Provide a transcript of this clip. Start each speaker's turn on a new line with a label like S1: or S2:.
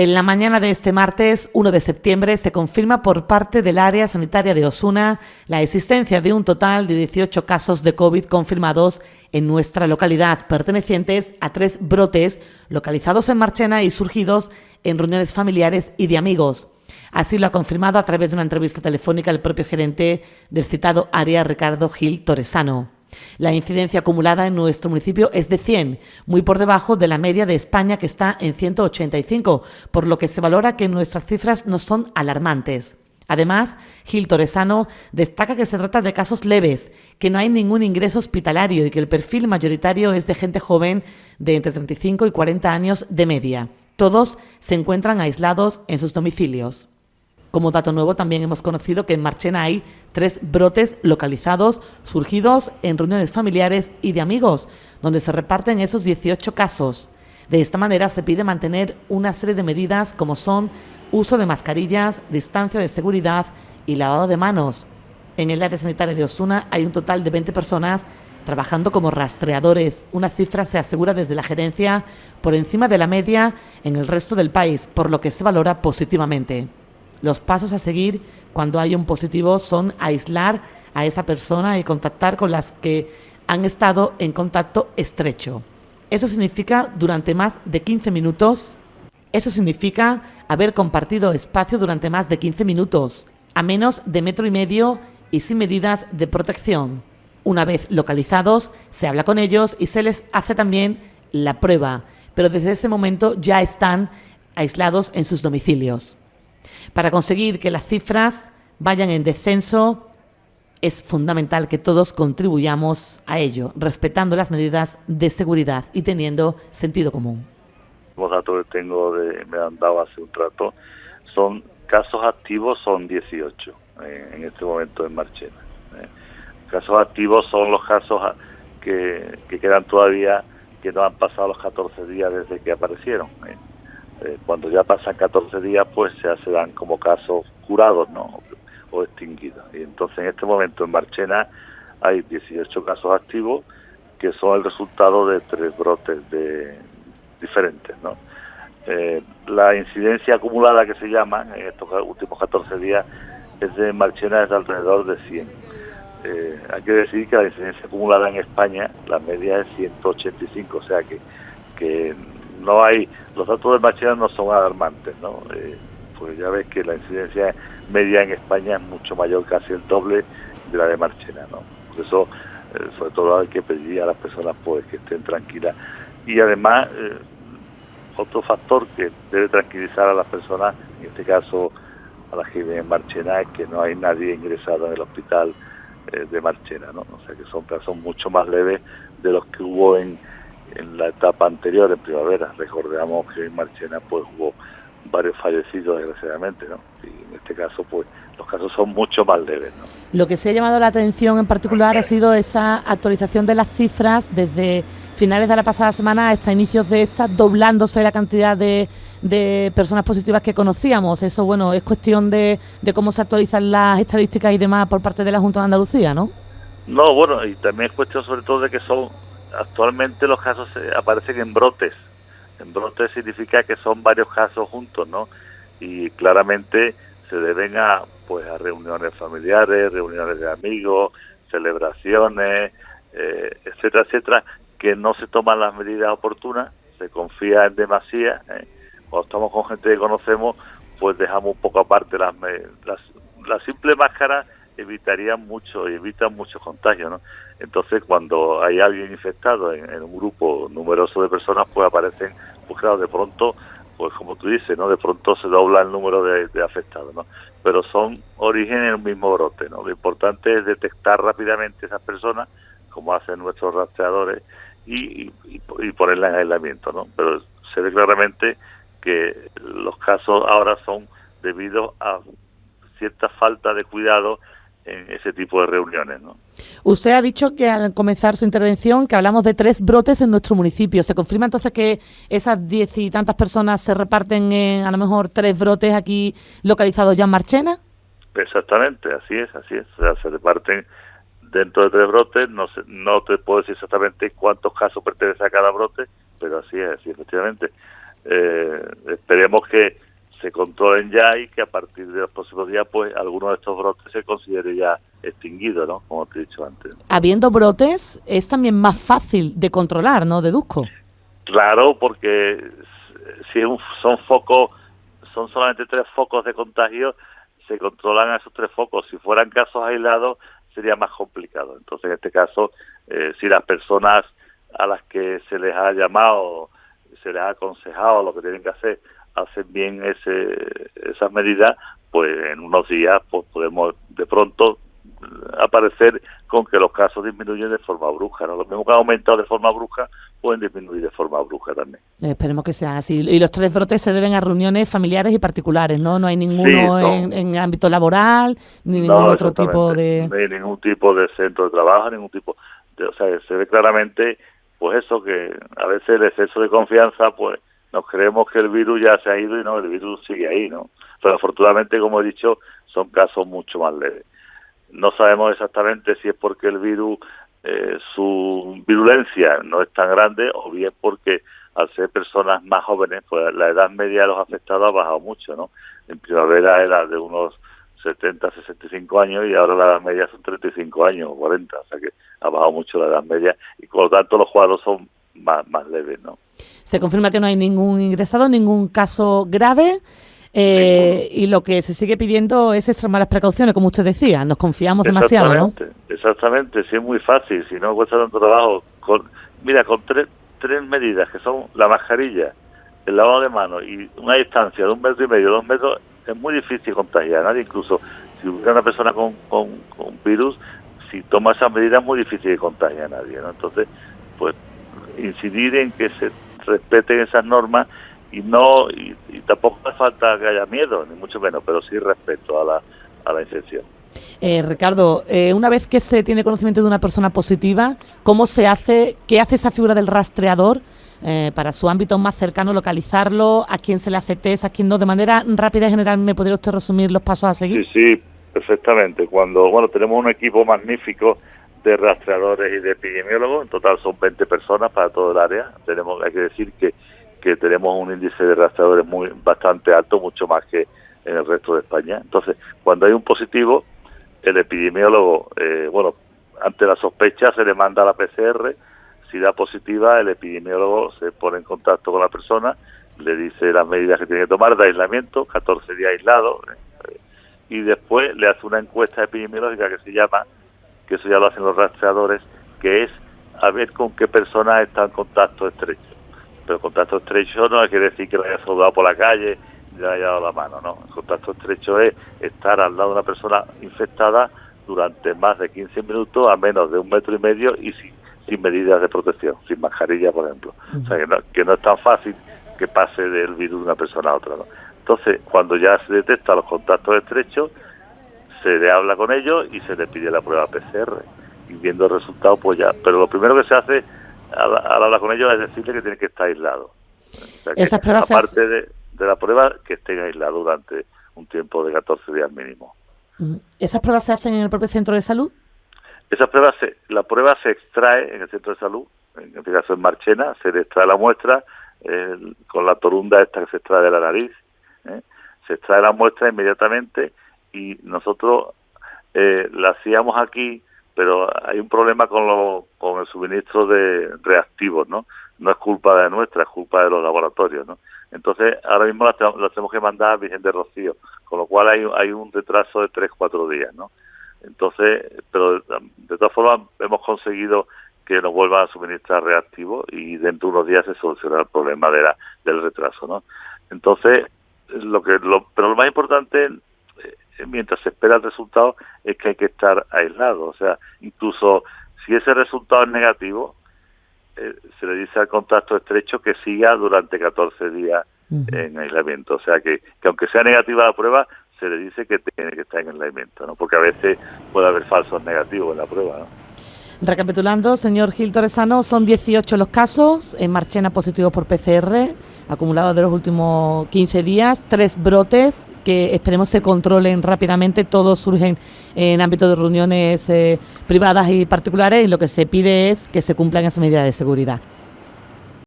S1: En la mañana de este martes, 1 de septiembre, se confirma por parte del área sanitaria de Osuna la existencia de un total de 18 casos de COVID confirmados en nuestra localidad, pertenecientes a 3 brotes localizados en Marchena y surgidos en reuniones familiares y de amigos. Así lo ha confirmado a través de una entrevista telefónica el propio gerente del citado área, Ricardo Gil Torresano. La incidencia acumulada en nuestro municipio es de 100, muy por debajo de la media de España, que está en 185, por lo que se valora que nuestras cifras no son alarmantes. Además, Gil Torresano destaca que se trata de casos leves, que no hay ningún ingreso hospitalario y que el perfil mayoritario es de gente joven de entre 35 y 40 años de media. Todos se encuentran aislados en sus domicilios. Como dato nuevo, también hemos conocido que en Marchena hay 3 brotes localizados, surgidos en reuniones familiares y de amigos, donde se reparten esos 18 casos. De esta manera se pide mantener una serie de medidas como son uso de mascarillas, distancia de seguridad y lavado de manos. En el área sanitaria de Osuna hay un total de 20 personas trabajando como rastreadores. Una cifra, se asegura desde la gerencia, por encima de la media en el resto del país, por lo que se valora positivamente. Los pasos a seguir cuando hay un positivo son aislar a esa persona y contactar con las que han estado en contacto estrecho. Eso significa durante más de 15 minutos. Eso significa haber compartido espacio durante más de 15 minutos, a menos de 1,5 metros y sin medidas de protección. Una vez localizados, se habla con ellos y se les hace también la prueba, pero desde ese momento ya están aislados en sus domicilios. Para conseguir que las cifras vayan en descenso, es fundamental que todos contribuyamos a ello, respetando las medidas de seguridad y teniendo sentido común.
S2: Los datos que tengo, me han dado hace un rato, son casos activos, son 18 en este momento en Marchena. Casos activos son los casos que quedan todavía, que no han pasado los 14 días desde que aparecieron. Cuando ya pasan 14 días, pues se dan como casos curados, ¿no? O extinguidos. Y entonces en este momento en Marchena hay 18 casos activos que son el resultado de 3 brotes diferentes, ¿no? La incidencia acumulada, que se llama en estos últimos 14 días, es de Marchena, es de alrededor de 100. Hay que decir que la incidencia acumulada en España, la media es 185, o sea que no hay, los datos de Marchena no son alarmantes, ¿no? Pues ya ves que la incidencia media en España es mucho mayor, casi el doble de la de Marchena, ¿no? Por eso, sobre todo hay que pedir a las personas pues que estén tranquilas. Y además, otro factor que debe tranquilizar a las personas, en este caso a las que viven en Marchena, es que no hay nadie ingresado en el hospital de Marchena, ¿no? O sea que son casos mucho más leves de los que hubo en la etapa anterior, en primavera. Recordemos que en Marchena pues hubo varios fallecidos, desgraciadamente, ¿no? Y en este caso pues los casos son mucho más leves, ¿no?
S1: Lo que se ha llamado la atención en particular ha sido esa actualización de las cifras desde finales de la pasada semana hasta inicios de esta, doblándose la cantidad de personas positivas que conocíamos. Eso, bueno, es cuestión de cómo se actualizan las estadísticas y demás por parte de la Junta de Andalucía, ¿no?
S2: No, bueno, y también es cuestión sobre todo de que actualmente los casos aparecen en brotes. En brotes significa que son varios casos juntos, ¿no? Y claramente se deben a reuniones familiares, reuniones de amigos, celebraciones, etcétera, etcétera, que no se toman las medidas oportunas, se confía en demasía. Cuando estamos con gente que conocemos, pues dejamos un poco aparte la simple máscara evitan muchos contagios, ¿no? Entonces, cuando hay alguien infectado en un grupo numeroso de personas, pues aparecen, pues claro, de pronto, pues como tú dices, ¿no? De pronto se dobla el número de afectados, ¿no? Pero son origen en el mismo brote, ¿no? Lo importante es detectar rápidamente esas personas, como hacen nuestros rastreadores, y ponerlas en aislamiento, ¿no? Pero se ve claramente que los casos ahora son debido a cierta falta de cuidado en ese tipo de reuniones, ¿no?
S1: Usted ha dicho que al comenzar su intervención que hablamos de 3 brotes en nuestro municipio. ¿Se confirma entonces que esas 10 y tantas personas se reparten en a lo mejor 3 brotes aquí localizados ya en Marchena?
S2: Exactamente, así es. O sea, se reparten dentro de 3 brotes. No te puedo decir exactamente cuántos casos pertenecen a cada brote, pero así es, efectivamente. esperemos que se controlen ya y que a partir de los próximos días pues alguno de estos brotes se considere ya extinguido, ¿no? Como te he dicho antes.
S1: Habiendo brotes es también más fácil de controlar, ¿no? Deduzco.
S2: Claro, porque si son solamente 3 focos de contagio, se controlan a esos 3 focos. Si fueran casos aislados sería más complicado. Entonces, en este caso, si las personas a las que se les ha llamado, se les ha aconsejado lo que tienen que hacer, hacen bien esas medidas, pues en unos días pues podemos de pronto aparecer con que los casos disminuyen de forma brusca, ¿no? Los mismos que han aumentado de forma brusca pueden disminuir de forma brusca también.
S1: Esperemos que sea así. Y los 3 brotes se deben a reuniones familiares y particulares, ¿no? No hay ninguno en ámbito laboral, ni ningún otro tipo de...
S2: No hay ningún tipo de centro de trabajo, ningún tipo de... O sea, se ve claramente, pues eso, que a veces el exceso de confianza, pues nos creemos que el virus ya se ha ido y no, el virus sigue ahí, ¿no? Pero afortunadamente, como he dicho, son casos mucho más leves. No sabemos exactamente si es porque el virus, su virulencia no es tan grande, o bien porque al ser personas más jóvenes, pues la edad media de los afectados ha bajado mucho, ¿no? En primavera era de unos 70, 65 años y ahora la edad media son 35 años o 40, o sea que ha bajado mucho la edad media y por lo tanto los cuadros son más leves, ¿no?
S1: Se confirma que no hay ningún ingresado, ningún caso grave. Y lo que se sigue pidiendo es extremar las precauciones, como usted decía, nos confiamos demasiado, ¿no?
S2: Exactamente, sí, es muy fácil, si no cuesta tanto trabajo. Con tres medidas, que son la mascarilla, el lavado de manos y una distancia de 1,5 metros, 2 metros, es muy difícil contagiar a nadie. Incluso si hubiera una persona con virus, si toma esas medidas es muy difícil de contagiar a nadie, ¿no? Entonces, pues incidir en que se respeten esas normas y tampoco hace falta que haya miedo, ni mucho menos, pero sí respeto a la infección.
S1: Ricardo, una vez que se tiene conocimiento de una persona positiva, ¿qué hace esa figura del rastreador para su ámbito más cercano, localizarlo, a quién se le hace test, a quién no? De manera rápida y general, ¿me podría usted resumir los pasos a seguir?
S2: Sí, perfectamente. Tenemos un equipo magnífico de rastreadores y de epidemiólogos, en total son 20 personas para todo el área. Hay que decir que tenemos un índice de rastreadores bastante alto, mucho más que en el resto de España. Entonces, cuando hay un positivo, el epidemiólogo, ante la sospecha se le manda a la PCR. Si da positiva, el epidemiólogo se pone en contacto con la persona, le dice las medidas que tiene que tomar de aislamiento, 14 días aislado, y después le hace una encuesta epidemiológica que se llama, que eso ya lo hacen los rastreadores, que es a ver con qué personas está en contacto estrecho. Pero contacto estrecho no quiere decir que lo haya saludado por la calle y le haya dado la mano, ¿no? El contacto estrecho es estar al lado de una persona infectada durante más de 15 minutos a menos de 1,5 metros y sin medidas de protección, sin mascarilla, por ejemplo. O sea, que no es tan fácil que pase del virus de una persona a otra, ¿no? Entonces, cuando ya se detectan los contactos estrechos, se le habla con ellos y se le pide la prueba PCR. Y viendo el resultado, pues ya. Pero lo primero que se hace al hablar con ellos es decirle que tienen que estar aislados. O sea, que aparte de la prueba, que estén aislados durante un tiempo de 14 días mínimo.
S1: ¿Esas pruebas se hacen en el propio centro de salud?
S2: La prueba se extrae en el centro de salud, en este caso en Marchena, se le extrae la muestra con la torunda esta que se extrae de la nariz, se extrae la muestra inmediatamente y nosotros la hacíamos aquí, pero hay un problema con el suministro de reactivos, ¿no? No es culpa de nuestra, es culpa de los laboratorios, ¿no? Entonces, ahora mismo las tenemos que mandar a Virgen de Rocío, con lo cual hay un retraso de 3-4 días, ¿no? Entonces, pero de todas formas hemos conseguido que nos vuelvan a suministrar reactivos y dentro de unos días se solucionará el problema del retraso, ¿no? Entonces, pero lo más importante mientras se espera el resultado es que hay que estar aislado. O sea, incluso si ese resultado es negativo, se le dice al contacto estrecho que siga durante 14 días en aislamiento. O sea, que aunque sea negativa la prueba, se le dice que tiene que estar en aislamiento, ¿no? Porque a veces puede haber falsos negativos en la prueba, ¿no?
S1: Recapitulando, señor Gil Torresano, son 18 los casos en Marchena positivos por PCR, acumulados de los últimos 15 días, 3 brotes que esperemos se controlen rápidamente. Todos surgen en ámbito de reuniones privadas y particulares y lo que se pide es que se cumplan esas medidas de seguridad.